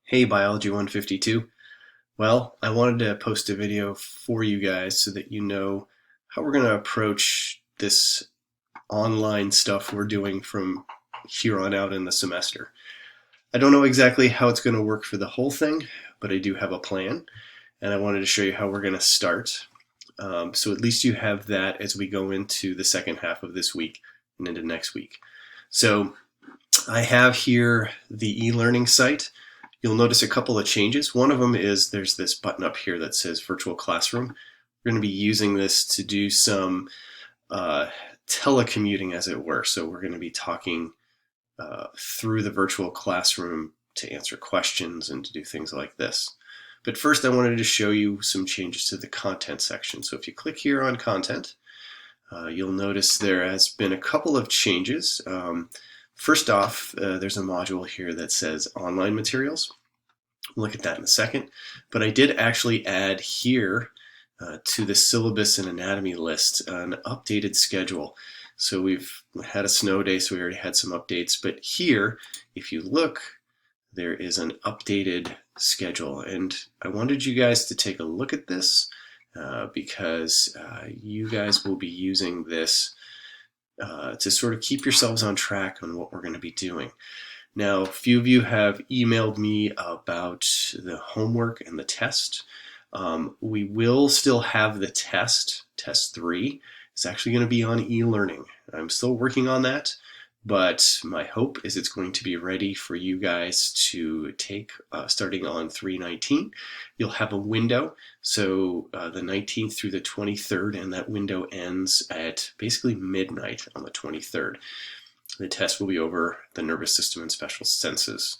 Hey, Biology152. Well, I wanted to post a video for you guys so that you know how we're going to approach this online stuff we're doing from here on out in the semester. I don't know exactly how it's going to work for the whole thing, but I do have a plan, and I wanted to show you how we're going to start. So at least you have that as we go into the second half of this week and into next week. So I have here the e-learning site. You'll notice a couple of changes. One of them is there's this button up here that says virtual classroom. We're going to be using this to do some telecommuting, as it were. So we're going to be talking through the virtual classroom to answer questions and to do things like this. But first I wanted to show you some changes to the content section. So if you click here on content, you'll notice there has been a couple of changes. First off, there's a module here that says online materials. We'll look at that in a second. But I did actually add here to the syllabus and anatomy list an updated schedule. So we've had a snow day, so we already had some updates. But here, if you look, there is an updated schedule. And I wanted you guys to take a look at this because you guys will be using this to sort of keep yourselves on track on what we're going to be doing. Now, a few of you have emailed me about the homework and the test. We will still have the test 3. It's actually going to be on e-learning. I'm still working on that, but my hope is it's going to be ready for you guys to take starting on 3/19. You'll have a window, so the 19th through the 23rd, and that window ends at basically midnight on the 23rd. The test will be over the nervous system and special senses.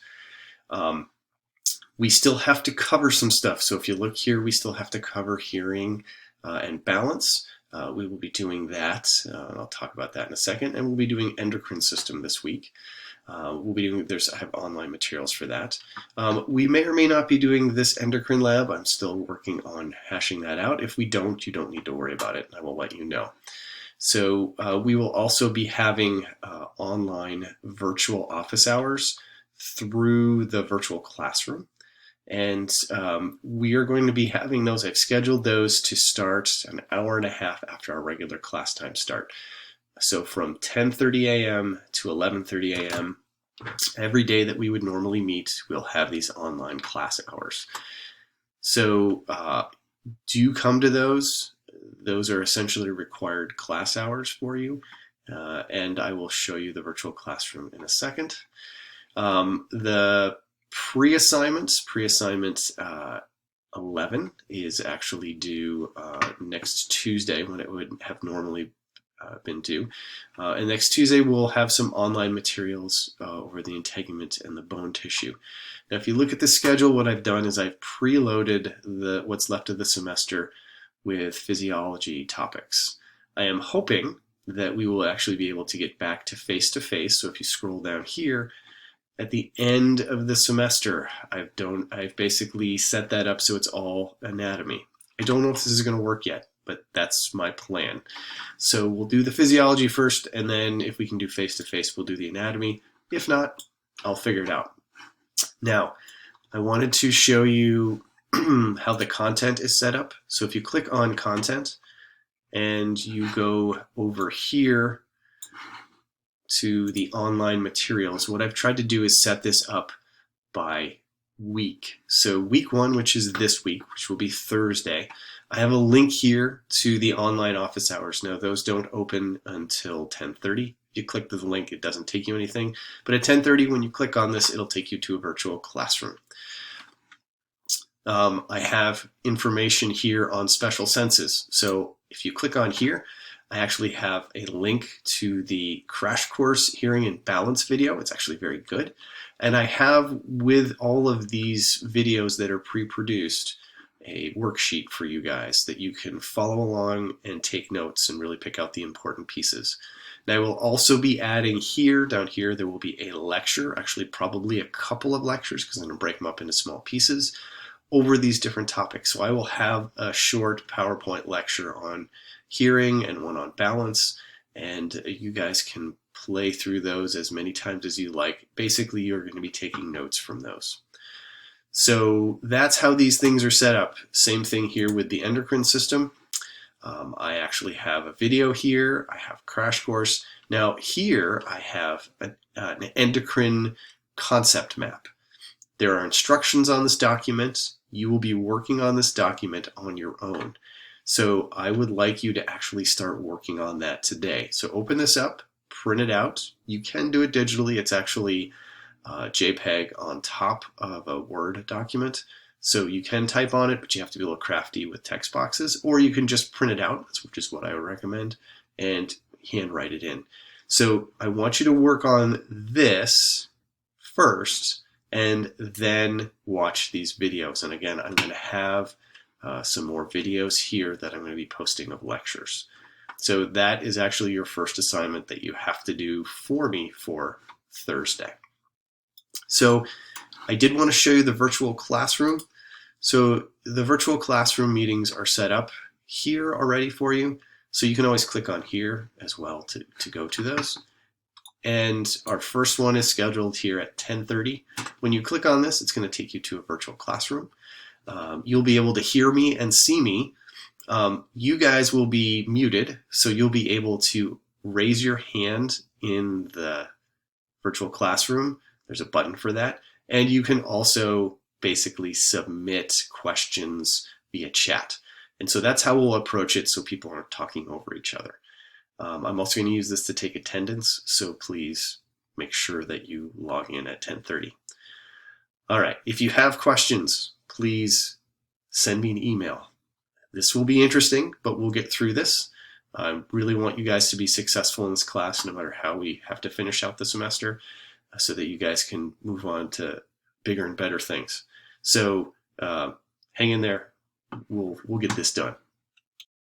We still have to cover some stuff. So if you look here, we still have to cover hearing and balance. We will be doing that. I'll talk about that in a second. And we'll be doing endocrine system this week. We'll be doing, I have online materials for that. We may or may not be doing this endocrine lab. I'm still working on hashing that out. If we don't, you don't need to worry about it. I will let you know. So we will also be having online virtual office hours through the virtual classroom. And we are going to be having those. I've scheduled those to start an hour and a half after our regular class time start. So from 10:30 a.m. to 11:30 a.m. every day that we would normally meet, we'll have these online class hours. So do come to those. Those are essentially required class hours for you. And I will show you the virtual classroom in a second. The pre-assignment 11 is actually due next Tuesday, when it would have normally been due. And next Tuesday we'll have some online materials over the integument and the bone tissue. Now if you look at the schedule, what I've done is I've preloaded what's left of the semester with physiology topics. I am hoping that we will actually be able to get back to face-to-face. So if you scroll down here, at the end of the semester, I've basically set that up so it's all anatomy. I don't know if this is going to work yet, but that's my plan. So we'll do the physiology first, and then if we can do face-to-face, we'll do the anatomy. If not, I'll figure it out. Now, I wanted to show you how the content is set up. So if you click on content and you go over here to the online materials, what I've tried to do is set this up by week. So week 1, which is this week, which will be Thursday, I have a link here to the online office hours. Now those don't open until 10:30. If you click the link, it doesn't take you anything. But at 10:30, when you click on this, it'll take you to a virtual classroom. I have information here on special senses. So if you click on here, I actually have a link to the crash course hearing and balance video. It's actually very good. And I have, with all of these videos that are pre-produced, a worksheet for you guys that you can follow along and take notes and really pick out the important pieces. Now I will also be adding here, down here, there will be a lecture, actually probably a couple of lectures because I'm going to break them up into small pieces over these different topics. So I will have a short PowerPoint lecture on hearing and one on balance, and you guys can play through those as many times as you like. Basically, you're going to be taking notes from those. So that's how these things are set up. Same thing here with the endocrine system. I actually have a video here. I have Crash Course. Now here I have an endocrine concept map. There are instructions on this document. You will be working on this document on your own. So I would like you to actually start working on that today. So open this up, print it out. You can do it digitally. It's actually JPEG on top of a Word document. So you can type on it, but you have to be a little crafty with text boxes, or you can just print it out, which is what I would recommend, and handwrite it in. So I want you to work on this first and then watch these videos. And again, I'm going to have some more videos here that I'm going to be posting of lectures. So that is actually your first assignment that you have to do for me for Thursday. So I did want to show you the virtual classroom. So the virtual classroom meetings are set up here already for you. So you can always click on here as well to go to those. And our first one is scheduled here at 10:30. When you click on this, it's going to take you to a virtual classroom. You'll be able to hear me and see me. You guys will be muted, so you'll be able to raise your hand in the virtual classroom. There's a button for that. And you can also basically submit questions via chat. And so that's how we'll approach it so people aren't talking over each other. I'm also going to use this to take attendance, so please make sure that you log in at 10:30. All right, if you have questions, please send me an email. This will be interesting, but we'll get through this. I really want you guys to be successful in this class, no matter how we have to finish out the semester, so that you guys can move on to bigger and better things. So hang in there. We'll get this done.